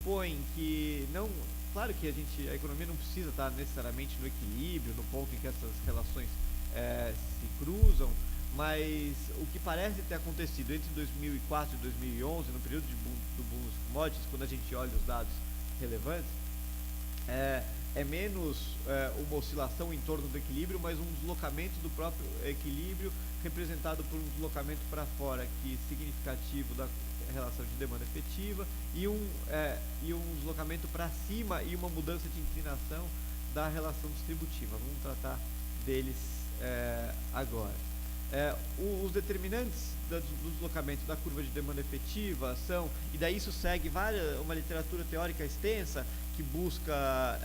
pressupõe que não, claro que a economia não precisa estar necessariamente no equilíbrio, no ponto em que essas relações se cruzam, mas o que parece ter acontecido entre 2004 e 2011, no período do boom dos commodities, quando a gente olha os dados relevantes, é menos uma oscilação em torno do equilíbrio, mas um deslocamento do próprio equilíbrio, representado por um deslocamento para fora significativo da relação de demanda efetiva e um deslocamento para cima e uma mudança de inclinação da relação distributiva. Vamos tratar deles agora. Os determinantes do deslocamento da curva de demanda efetiva são, e daí isso segue uma literatura teórica extensa que busca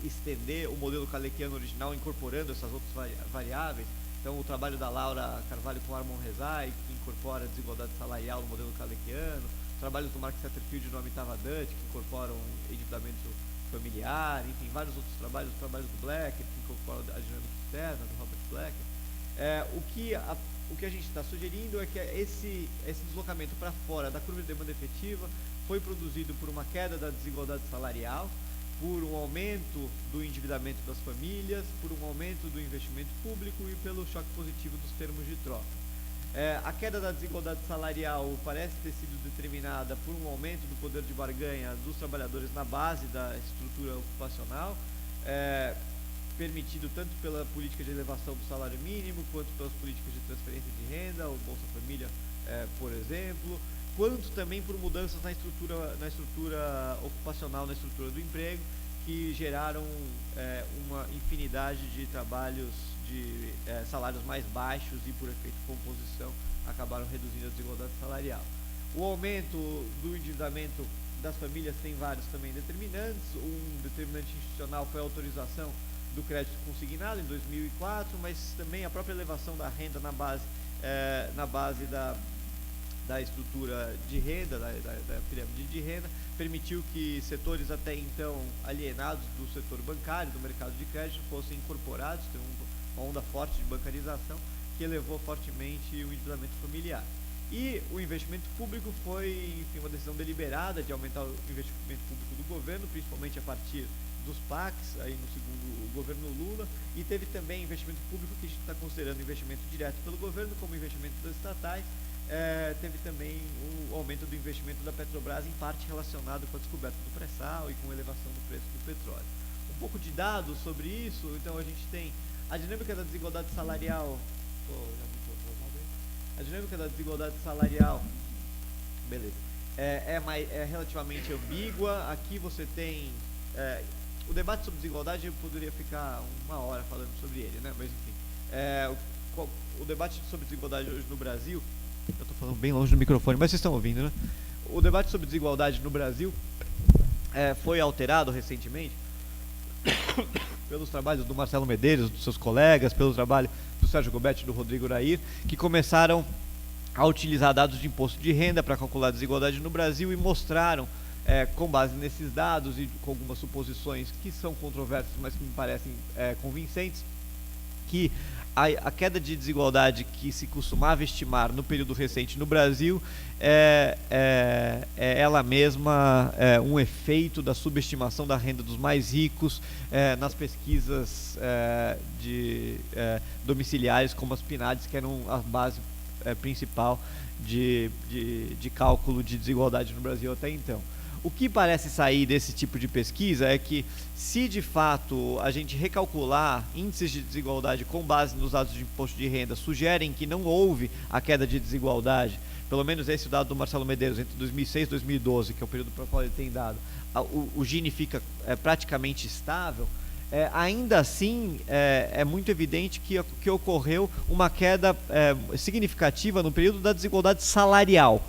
estender o modelo Kalekiano original, incorporando essas outras variáveis. Então, o trabalho da Laura Carvalho com Armon Rezai, que incorpora a desigualdade salarial no modelo Kalekiano, trabalhos do Mark Satterfield e do Amitabh Dutt, que incorporam endividamento familiar, enfim, vários outros trabalhos, os trabalhos do Black, que incorporam a dinâmica externa, do Robert Black. O que a gente está sugerindo é que esse deslocamento para fora da curva de demanda efetiva foi produzido por uma queda da desigualdade salarial, por um aumento do endividamento das famílias, por um aumento do investimento público e pelo choque positivo dos termos de troca. A queda da desigualdade salarial parece ter sido determinada por um aumento do poder de barganha dos trabalhadores na base da estrutura ocupacional, permitido tanto pela política de elevação do salário mínimo, quanto pelas políticas de transferência de renda, o Bolsa Família, por exemplo, quanto também por mudanças na estrutura ocupacional, na estrutura do emprego, que geraram uma infinidade de trabalhos de salários mais baixos e, por efeito de composição, acabaram reduzindo a desigualdade salarial. O aumento do endividamento das famílias tem vários também determinantes. Um determinante institucional foi a autorização do crédito consignado em 2004, mas também a própria elevação da renda na base da estrutura de renda, da pirâmide de renda, permitiu que setores até então alienados do setor bancário, do mercado de crédito, fossem incorporados, tem uma onda forte de bancarização que elevou fortemente o endividamento familiar. E o investimento público foi, enfim, uma decisão deliberada de aumentar o investimento público do governo, principalmente a partir dos PACs, aí no segundo governo Lula, e teve também investimento público que a gente está considerando investimento direto pelo governo, como investimento das estatais. Teve também o aumento do investimento da Petrobras, em parte relacionado com a descoberta do pré-sal e com a elevação do preço do petróleo. Um pouco de dados sobre isso. Então, a gente tem a dinâmica da desigualdade salarial. A dinâmica da desigualdade salarial, beleza, é relativamente ambígua. Aqui você tem o debate sobre desigualdade. Eu poderia ficar uma hora falando sobre ele, né? Mas enfim, o debate sobre desigualdade hoje no Brasil, eu estou falando bem longe do microfone, mas vocês estão ouvindo, né? O debate sobre desigualdade no Brasil foi alterado recentemente pelos trabalhos do Marcelo Medeiros, dos seus colegas, pelo trabalho do Sérgio Gobetti e do Rodrigo Urair, que começaram a utilizar dados de imposto de renda para calcular a desigualdade no Brasil e mostraram, com base nesses dados e com algumas suposições que são controversas, mas que me parecem convincentes, que a queda de desigualdade que se costumava estimar no período recente no Brasil é ela mesma um efeito da subestimação da renda dos mais ricos nas pesquisas domiciliares, como as PNADs, que eram a base principal de cálculo de desigualdade no Brasil até então. O que parece sair desse tipo de pesquisa é que, se de fato a gente recalcular índices de desigualdade com base nos dados de imposto de renda sugerem que não houve a queda de desigualdade, pelo menos esse é o dado do Marcelo Medeiros, entre 2006 e 2012, que é o período para o qual ele tem dado, o Gini fica praticamente estável. Ainda assim, é muito evidente que ocorreu uma queda significativa no período da desigualdade salarial,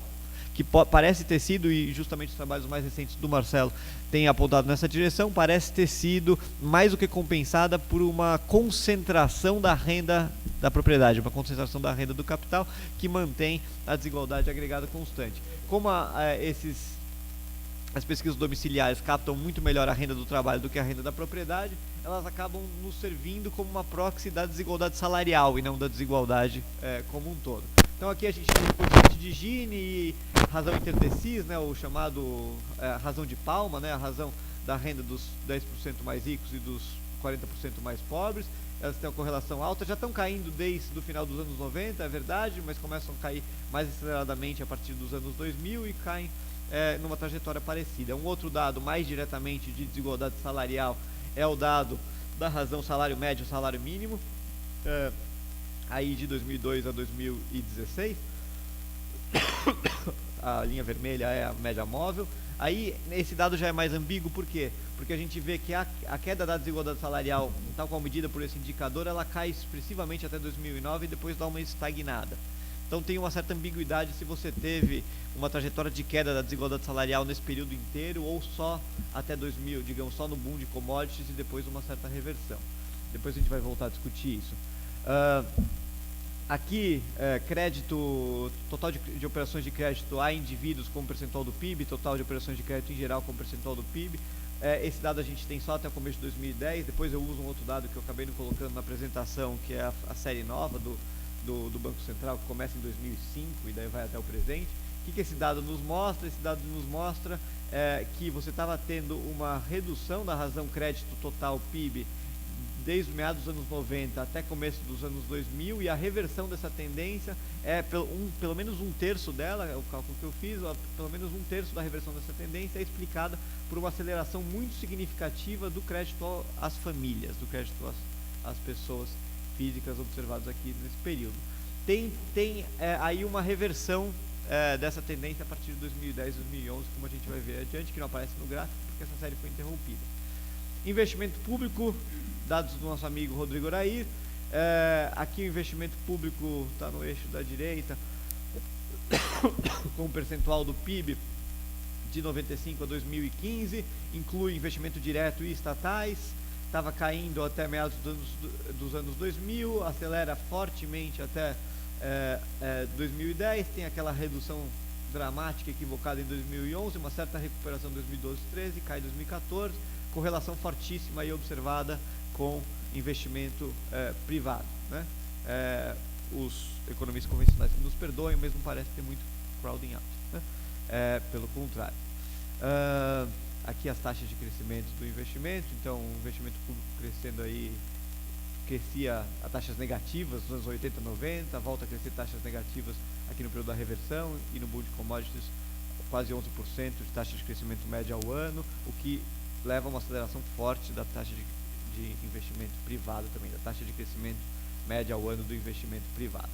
que parece ter sido, e justamente os trabalhos mais recentes do Marcelo têm apontado nessa direção, parece ter sido mais do que compensada por uma concentração da renda da propriedade, uma concentração da renda do capital, que mantém a desigualdade agregada constante. Como as pesquisas domiciliares captam muito melhor a renda do trabalho do que a renda da propriedade, elas acabam nos servindo como uma proxy da desigualdade salarial e não da desigualdade como um todo. Então aqui a gente tem o coeficiente de Gini e razão interdecis, né, o chamado razão de Palma, né, a razão da renda dos 10% mais ricos e dos 40% mais pobres. Elas têm uma correlação alta, já estão caindo desde o final dos anos 90, é verdade, mas começam a cair mais aceleradamente a partir dos anos 2000 e caem numa trajetória parecida. Um outro dado mais diretamente de desigualdade salarial é o dado da razão salário médio, salário mínimo, aí de 2002 a 2016, a linha vermelha é a média móvel. Aí esse dado já é mais ambíguo, por quê? Porque a gente vê que a queda da desigualdade salarial, tal qual medida por esse indicador, ela cai expressivamente até 2009 e depois dá uma estagnada. Então tem uma certa ambiguidade se você teve uma trajetória de queda da desigualdade salarial nesse período inteiro ou só até 2000, digamos, só no boom de commodities e depois uma certa reversão. Depois a gente vai voltar a discutir isso. Aqui, crédito, total de operações de crédito a indivíduos como percentual do PIB, total de operações de crédito em geral como percentual do PIB. Esse dado a gente tem só até o começo de 2010, depois eu uso um outro dado que eu acabei não colocando na apresentação, que é a série nova do Banco Central, que começa em 2005 e daí vai até o presente. O que esse dado nos mostra? Esse dado nos mostra que você estava tendo uma redução da razão crédito total PIB desde os meados dos anos 90 até começo dos anos 2000, e a reversão dessa tendência pelo menos um terço dela, é o cálculo que eu fiz, pelo menos um terço da reversão dessa tendência é explicada por uma aceleração muito significativa do crédito às famílias, do crédito às pessoas físicas observados aqui nesse período. Tem aí uma reversão dessa tendência a partir de 2010, 2011, como a gente vai ver adiante, que não aparece no gráfico porque essa série foi interrompida. Investimento público, dados do nosso amigo Rodrigo Orair. Aqui o investimento público está no eixo da direita, com o percentual do PIB de 95 a 2015, inclui investimento direto e estatais, estava caindo até meados dos anos 2000, acelera fortemente até 2010, tem aquela redução dramática equivocada em 2011, uma certa recuperação em 2012, 13, cai em 2014, correlação fortíssima aí observada com investimento privado, né? Os economistas convencionais que nos perdoem, mas não parece ter muito crowding out, né? Pelo contrário. Aqui as taxas de crescimento do investimento, então o investimento público crescendo aí, crescia a taxas negativas nos anos 80, 90, volta a crescer taxas negativas aqui no período da reversão, e no boom de commodities quase 11% de taxa de crescimento média ao ano, o que leva a uma aceleração forte da taxa de investimento privado também, da taxa de crescimento média ao ano do investimento privado.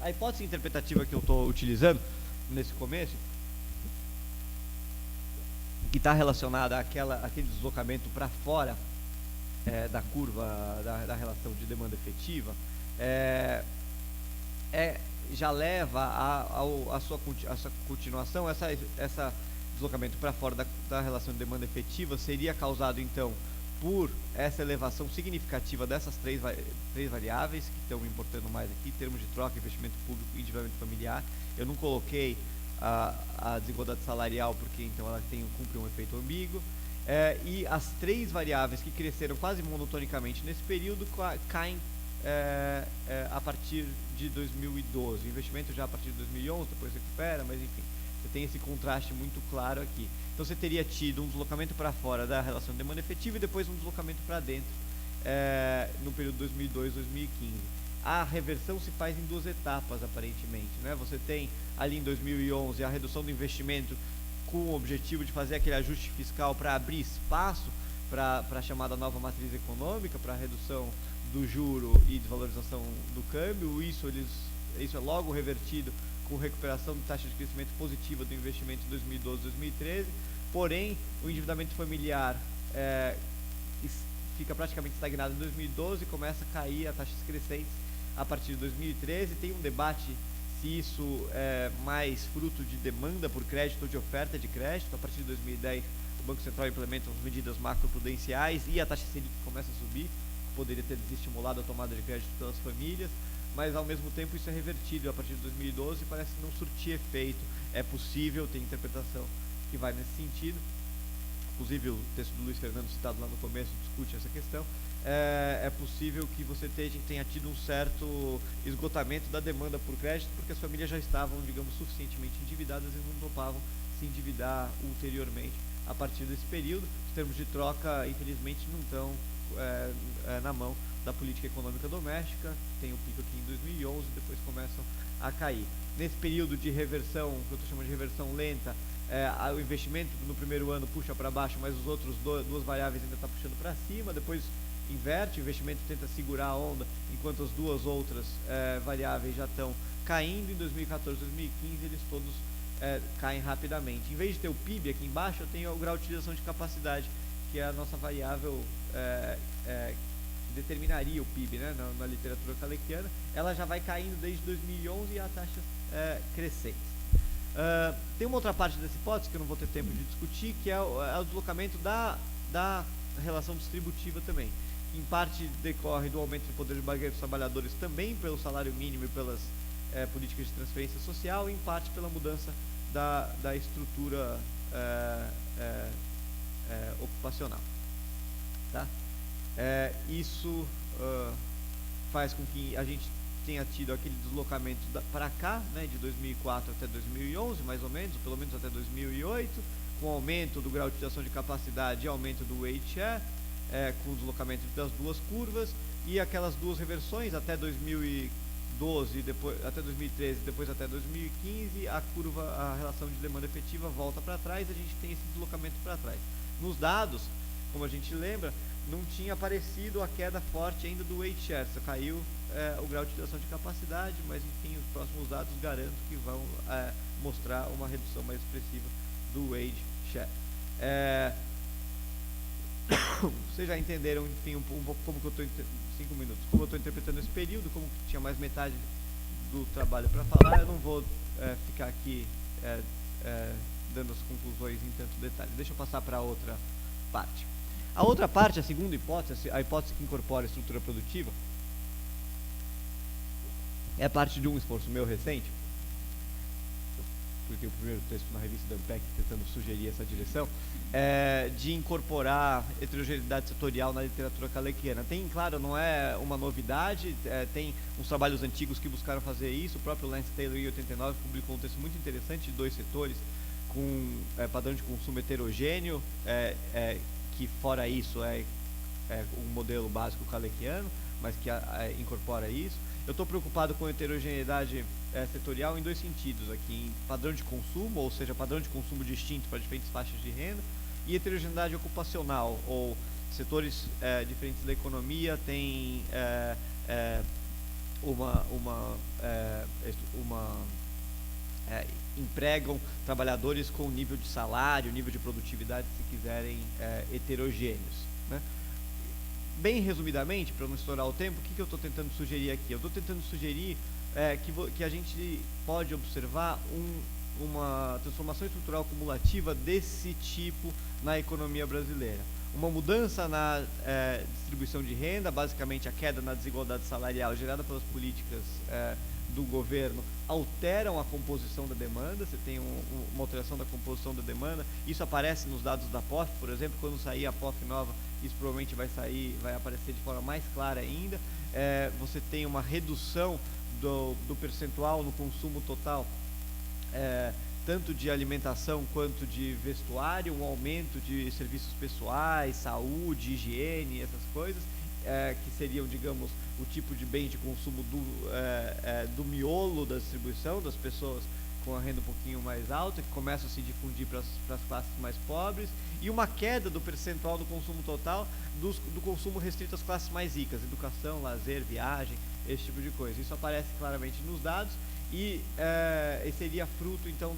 A hipótese interpretativa que eu estou utilizando nesse começo, que está relacionada àquele deslocamento para fora da curva da relação de demanda efetiva, já leva a sua continuação. Essa deslocamento para fora da relação de demanda efetiva seria causado então por essa elevação significativa dessas três variáveis que estão importando mais aqui, termos de troca, investimento público e endividamento familiar. Eu não coloquei a desigualdade salarial porque então ela cumpre um efeito ambíguo, e as três variáveis que cresceram quase monotonicamente nesse período caem a partir de 2012, o investimento já a partir de 2011, depois recupera, mas enfim, você tem esse contraste muito claro aqui. Então você teria tido um deslocamento para fora da relação de demanda efetiva e depois um deslocamento para dentro no período 2002-2015. A reversão se faz em duas etapas, aparentemente, né? Você tem ali em 2011 a redução do investimento com o objetivo de fazer aquele ajuste fiscal para abrir espaço para a chamada nova matriz econômica, para a redução do juro e desvalorização do câmbio. Isso é logo revertido com recuperação de taxa de crescimento positiva do investimento em 2012 2013, porém o endividamento familiar fica praticamente estagnado em 2012 e começa a cair a taxas crescentes a partir de 2013. Tem um debate se isso é mais fruto de demanda por crédito ou de oferta de crédito. A partir de 2010 o Banco Central implementa as medidas macroprudenciais e a taxa Selic começa a subir, poderia ter desestimulado a tomada de crédito pelas famílias, mas ao mesmo tempo isso é revertido a partir de 2012 e parece não surtir efeito. É possível, tem interpretação que vai nesse sentido, inclusive o texto do Luiz Fernando citado lá no começo discute essa questão, é possível que você tenha tido um certo esgotamento da demanda por crédito, porque as famílias já estavam, digamos, suficientemente endividadas e não topavam se endividar ulteriormente a partir desse período. Os termos de troca, infelizmente, não estão na mão da política econômica doméstica, tem o pico aqui em 2011, depois começam a cair. Nesse período de reversão, que eu estou chamando de reversão lenta, o investimento no primeiro ano puxa para baixo, mas os outros duas variáveis ainda está puxando para cima, depois inverte, o investimento tenta segurar a onda, enquanto as duas outras variáveis já estão caindo. Em 2014, 2015, eles todos caem rapidamente. Em vez de ter o PIB aqui embaixo, eu tenho o grau de utilização de capacidade, que é a nossa variável que determinaria o PIB, né, na literatura kalekiana. Ela já vai caindo desde 2011 e a taxa crescente. Tem uma outra parte dessa hipótese que eu não vou ter tempo de discutir, que é o deslocamento da relação distributiva também. Em parte decorre do aumento do poder de barganha dos trabalhadores também pelo salário mínimo e pelas políticas de transferência social, e em parte pela mudança da estrutura ocupacional. Tá? Isso faz com que a gente tenha tido aquele deslocamento para cá, né, de 2004 até 2011, mais ou menos, ou pelo menos até 2008, com aumento do grau de utilização de capacidade e aumento do weight share, com o deslocamento das duas curvas, e aquelas duas reversões até 2012, até 2013, depois até 2015, a relação de demanda efetiva volta para trás, a gente tem esse deslocamento para trás. Nos dados, como a gente lembra, não tinha aparecido a queda forte ainda do weight share, só caiu o grau de utilização de capacidade, mas enfim, os próximos dados garanto que vão mostrar uma redução mais expressiva do wage share. Vocês já entenderam, enfim, um pouco como que eu estou 5 minutos, como eu estou interpretando esse período, como que tinha mais metade do trabalho para falar. Eu não vou ficar aqui dando as conclusões em tanto detalhe. Deixa eu passar para a outra parte. A outra parte, a segunda hipótese, a hipótese que incorpora a estrutura produtiva, é parte de um esforço meu recente, porque o primeiro texto na revista da Ampec tentando sugerir essa direção, de incorporar heterogeneidade setorial na literatura kalekiana. Tem, claro, não é uma novidade, tem uns trabalhos antigos que buscaram fazer isso. O próprio Lance Taylor, em 89, publicou um texto muito interessante de 2 setores, com padrão de consumo heterogêneo, que fora isso é um modelo básico kalekiano, mas que incorpora isso. Eu estou preocupado com heterogeneidade setorial em 2 sentidos aqui, em padrão de consumo, ou seja, padrão de consumo distinto para diferentes faixas de renda, e heterogeneidade ocupacional, ou setores diferentes da economia têm empregam trabalhadores com nível de salário, nível de produtividade, se quiserem, heterogêneos, né? Bem resumidamente, para não estourar o tempo, o que eu estou tentando sugerir aqui? Eu estou tentando sugerir que a gente pode observar uma transformação estrutural cumulativa desse tipo na economia brasileira. Uma mudança na distribuição de renda, basicamente a queda na desigualdade salarial gerada pelas políticas do governo, alteram a composição da demanda. Você tem uma alteração da composição da demanda. Isso aparece nos dados da POF, por exemplo. Quando sair a POF nova, isso provavelmente vai aparecer de forma mais clara ainda. Você tem uma redução do percentual no consumo total, tanto de alimentação quanto de vestuário, um aumento de serviços pessoais, saúde, higiene, essas coisas, que seriam, digamos, o tipo de bem de consumo do miolo da distribuição, das pessoas com a renda um pouquinho mais alta, que começam a se difundir para as classes mais pobres, e uma queda do percentual do consumo total do consumo restrito às classes mais ricas, educação, lazer, viagem, esse tipo de coisa. Isso aparece claramente nos dados e seria fruto, então,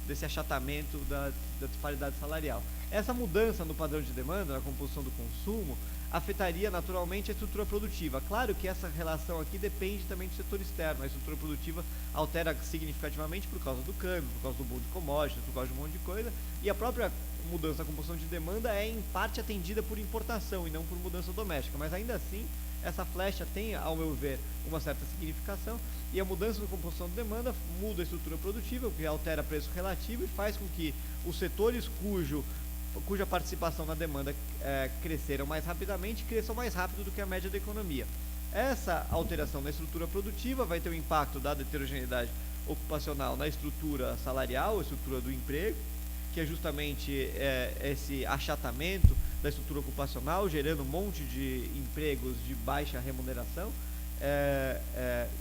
desse achatamento da disparidade salarial. Essa mudança no padrão de demanda, na composição do consumo, afetaria naturalmente a estrutura produtiva. Claro que essa relação aqui depende também do setor externo. A estrutura produtiva altera significativamente por causa do câmbio, por causa do boom de commodities, por causa de um monte de coisa, e a própria mudança na composição de demanda é em parte atendida por importação e não por mudança doméstica, mas ainda assim essa flecha tem, ao meu ver, uma certa significação, e a mudança na composição de demanda muda a estrutura produtiva, o que altera preço relativo e faz com que os setores cujo cuja participação na demanda cresceram mais rapidamente, cresçam mais rápido do que a média da economia. Essa alteração na estrutura produtiva vai ter um impacto, dada a heterogeneidade ocupacional, na estrutura salarial, a estrutura do emprego, que é justamente esse achatamento da estrutura ocupacional, gerando um monte de empregos de baixa remuneração,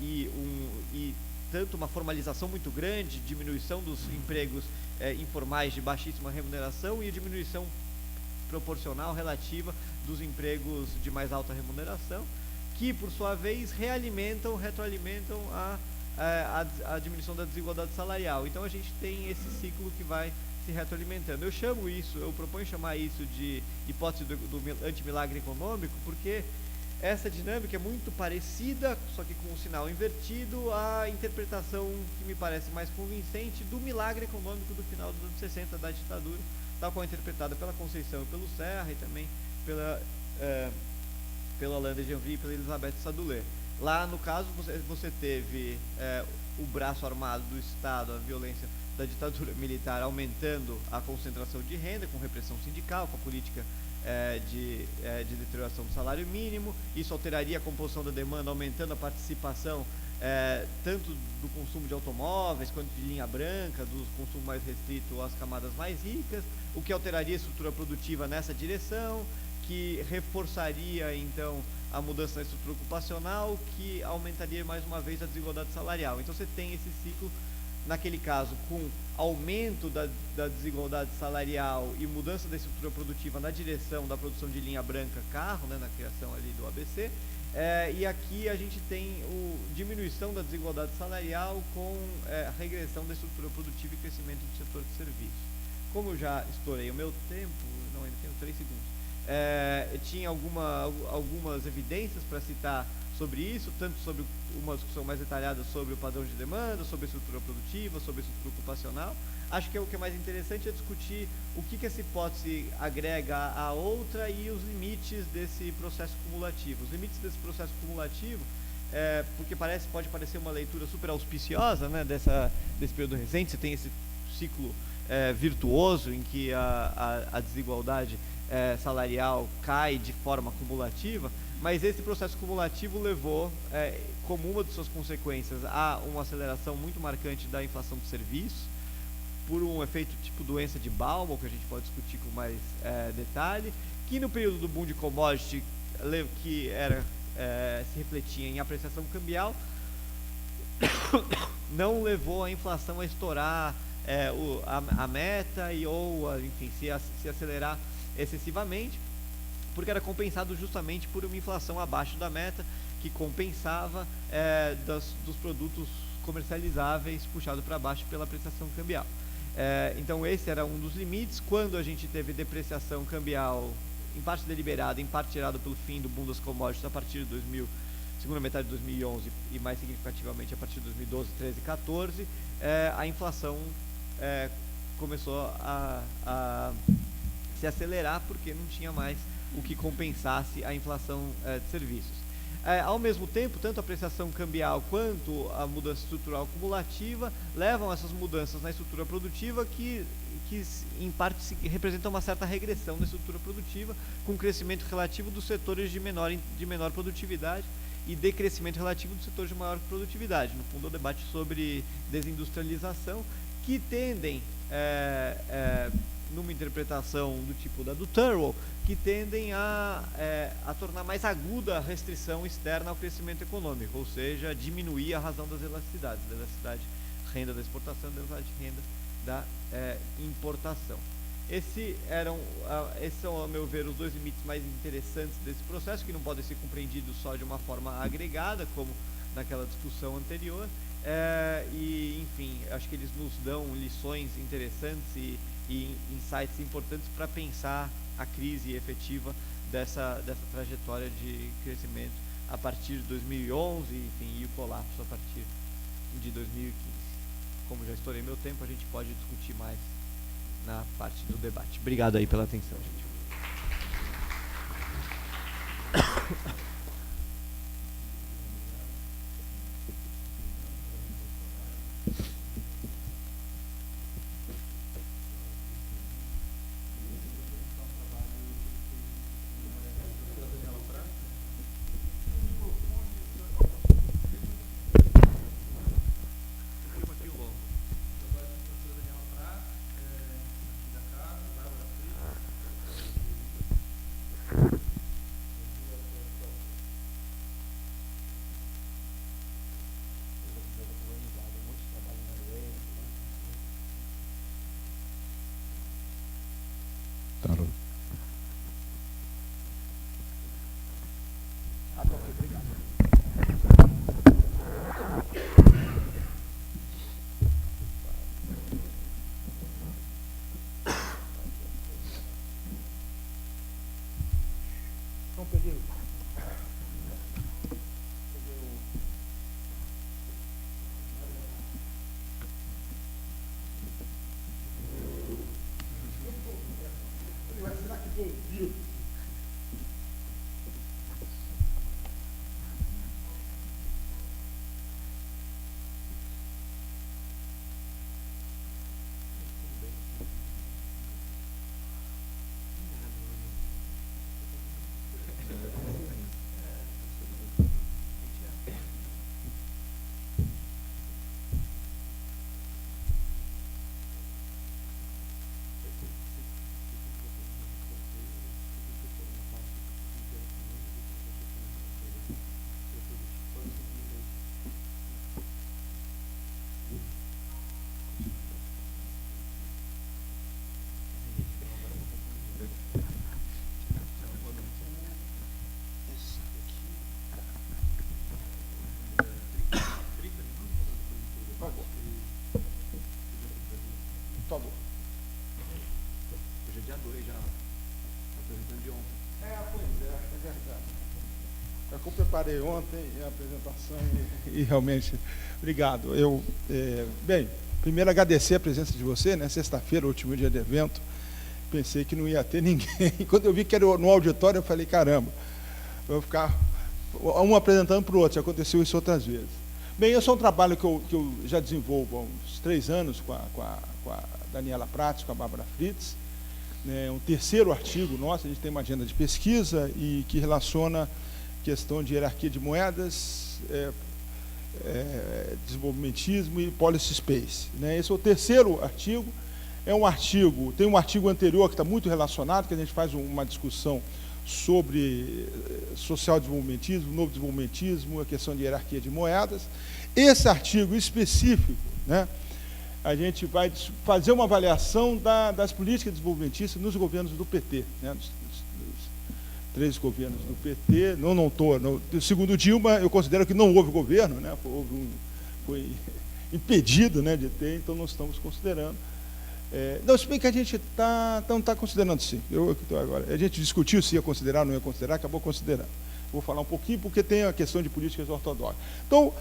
e tanto uma formalização muito grande, diminuição dos empregos informais de baixíssima remuneração e diminuição proporcional relativa dos empregos de mais alta remuneração, que por sua vez retroalimentam a diminuição da desigualdade salarial. Então a gente tem esse ciclo que vai se retroalimentando. Eu proponho chamar isso de hipótese do antimilagre econômico, porque essa dinâmica é muito parecida, só que com o sinal invertido, à interpretação que me parece mais convincente do milagre econômico do final dos anos 60 da ditadura, tal qual interpretada pela Conceição e pelo Serra, e também pela Alain de Genvry e pela Elisabeth Sadoulet. Lá, no caso, você teve o braço armado do Estado, a violência da ditadura militar aumentando a concentração de renda, com repressão sindical, com a política de deterioração do salário mínimo. Isso alteraria a composição da demanda, aumentando a participação tanto do consumo de automóveis quanto de linha branca, do consumo mais restrito às camadas mais ricas, o que alteraria a estrutura produtiva nessa direção, que reforçaria então a mudança na estrutura ocupacional, que aumentaria mais uma vez a desigualdade salarial. Então você tem esse ciclo, naquele caso, com aumento da desigualdade salarial e mudança da estrutura produtiva na direção da produção de linha branca carro, né, na criação ali do ABC, e aqui a gente tem diminuição da desigualdade salarial com a regressão da estrutura produtiva e crescimento do setor de serviços. Como eu já estourei o meu tempo, não, ainda tenho 3 segundos, tinha algumas evidências para citar sobre isso, tanto sobre uma discussão mais detalhada sobre o padrão de demanda, sobre a estrutura produtiva, sobre a estrutura ocupacional. Acho que o que é mais interessante é discutir o que essa hipótese agrega à outra e os limites desse processo cumulativo. Os limites desse processo cumulativo, porque pode parecer uma leitura super auspiciosa, né, desse período recente. Você tem esse ciclo virtuoso em que a desigualdade salarial cai de forma cumulativa, mas esse processo cumulativo levou, como uma de suas consequências, a uma aceleração muito marcante da inflação de serviços, por um efeito tipo doença de Baumol, que a gente pode discutir com mais detalhe, que no período do boom de commodity, que se refletia em apreciação cambial, não levou a inflação a estourar a meta enfim, se acelerar excessivamente, porque era compensado justamente por uma inflação abaixo da meta, que compensava dos produtos comercializáveis puxado para baixo pela apreciação cambial. Então esse era um dos limites. Quando a gente teve depreciação cambial, em parte deliberada, em parte tirada pelo fim do boom das commodities a partir de segunda metade de 2011 e mais significativamente a partir de 2012, 13 e 14, a inflação começou a se acelerar, porque não tinha mais o que compensasse a inflação de serviços. Ao mesmo tempo, tanto a apreciação cambial quanto a mudança estrutural cumulativa levam a essas mudanças na estrutura produtiva que em parte representam uma certa regressão da estrutura produtiva, com crescimento relativo dos setores de menor produtividade e decrescimento relativo dos setores de maior produtividade. No fundo, é o debate sobre desindustrialização, que tendem, numa interpretação do tipo da do Thurwell, que tendem a tornar mais aguda a restrição externa ao crescimento econômico, ou seja, diminuir a razão das elasticidades, da elasticidade renda da exportação, da elasticidade renda da importação. Esses são, ao meu ver, os dois limites mais interessantes desse processo, que não podem ser compreendidos só de uma forma agregada, como naquela discussão anterior, e, enfim, acho que eles nos dão lições interessantes e insights importantes para pensar a crise efetiva dessa trajetória de crescimento a partir de 2011, enfim, e o colapso a partir de 2015. Como já estourei meu tempo, a gente pode discutir mais na parte do debate. Obrigado aí pela atenção, gente. Tarô. Hoje é dia 2 já, apresentando de ontem. Pois é verdade. É que eu preparei ontem a apresentação e realmente, obrigado. Bem, primeiro agradecer a presença de você, né? Sexta-feira, último dia do evento, pensei que não ia ter ninguém. Quando eu vi que era no auditório, eu falei, caramba, eu vou ficar um apresentando para o outro, já aconteceu isso outras vezes. Bem, esse é um trabalho que eu já desenvolvo há uns 3 anos com a Daniela Prates, com a Bárbara Fritz, né, um terceiro artigo nosso. A gente tem uma agenda de pesquisa e que relaciona questão de hierarquia de moedas, desenvolvimentismo e policy space, né. Esse é o terceiro artigo. Tem um artigo anterior que está muito relacionado, que a gente faz uma discussão sobre social-desenvolvimentismo, novo desenvolvimentismo, a questão de hierarquia de moedas. Esse artigo específico, né, a gente vai fazer uma avaliação das políticas desenvolvimentistas nos governos do PT, né, nos 3 governos do PT. Segundo Dilma, eu considero que não houve governo, né, foi impedido, né, de ter, então não estamos considerando. Não, se bem que a gente não está considerando, sim. Agora, a gente discutiu se ia considerar ou não ia considerar, acabou considerando. Vou falar um pouquinho, porque tem a questão de políticas ortodoxas. Então,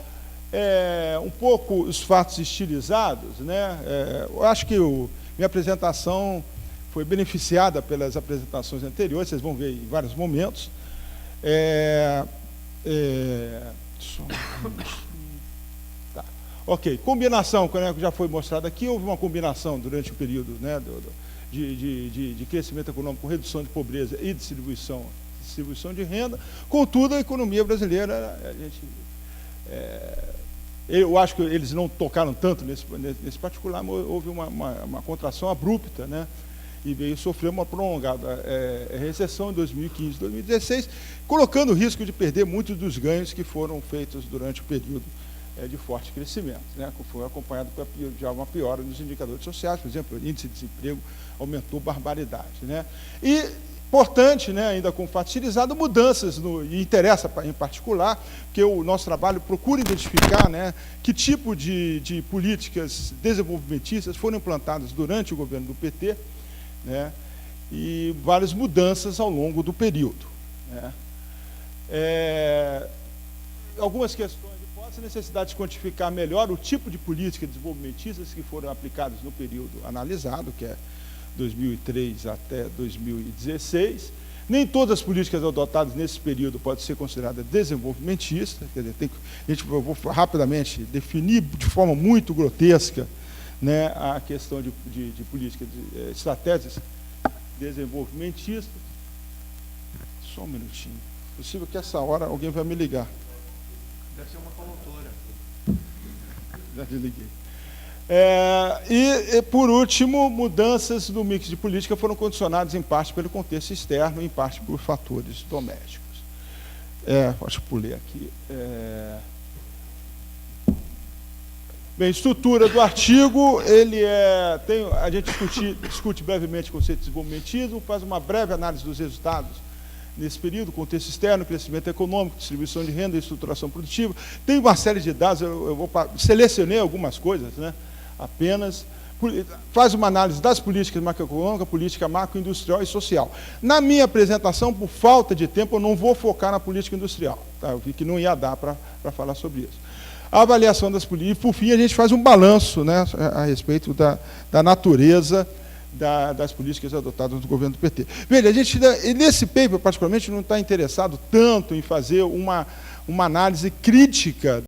um pouco os fatos estilizados, né? Eu acho que minha apresentação foi beneficiada pelas apresentações anteriores, vocês vão ver em vários momentos. Tá. Ok, combinação, que já foi mostrado aqui, houve uma combinação durante o período, né, de crescimento econômico, com redução de pobreza e distribuição de renda. Contudo, a economia brasileira, eu acho que eles não tocaram tanto nesse particular, mas houve uma contração abrupta, né, e veio sofrer uma prolongada recessão em 2015, 2016, colocando o risco de perder muitos dos ganhos que foram feitos durante o período de forte crescimento, né, que foi acompanhado de uma piora nos indicadores sociais. Por exemplo, o índice de desemprego aumentou barbaridade, né. E importante, né, ainda com fato estilizado, mudanças, e interessa em particular, que o nosso trabalho procura identificar, né, que tipo de políticas desenvolvimentistas foram implantadas durante o governo do PT, né, e várias mudanças ao longo do período, né. Algumas questões, hipótese, necessidade de quantificar melhor o tipo de política desenvolvimentistas que foram aplicadas no período analisado, que é 2003 até 2016. Nem todas as políticas adotadas nesse período podem ser consideradas desenvolvimentistas. Quer dizer, eu vou rapidamente definir de forma muito grotesca, né, a questão de políticas, estratégias desenvolvimentistas. Só um minutinho. É possível que essa hora alguém vai me ligar. Deve ser uma promotora. Já desliguei. E, por último, mudanças no mix de política foram condicionadas em parte pelo contexto externo, em parte por fatores domésticos. Acho que pulei aqui. Bem, estrutura do artigo, a gente discute brevemente o conceito de desenvolvimentismo, faz uma breve análise dos resultados nesse período, contexto externo, crescimento econômico, distribuição de renda e estruturação produtiva. Tem uma série de dados, selecionei algumas coisas, né, apenas. Faz uma análise das políticas macroeconômicas, política macroindustrial e social. Na minha apresentação, por falta de tempo, eu não vou focar na política industrial, tá? Eu vi que não ia dar para falar sobre isso. A avaliação das políticas, e por fim a gente faz um balanço, né, a respeito da natureza das políticas adotadas no governo do PT. Veja, nesse paper, particularmente, não está interessado tanto em fazer uma análise crítica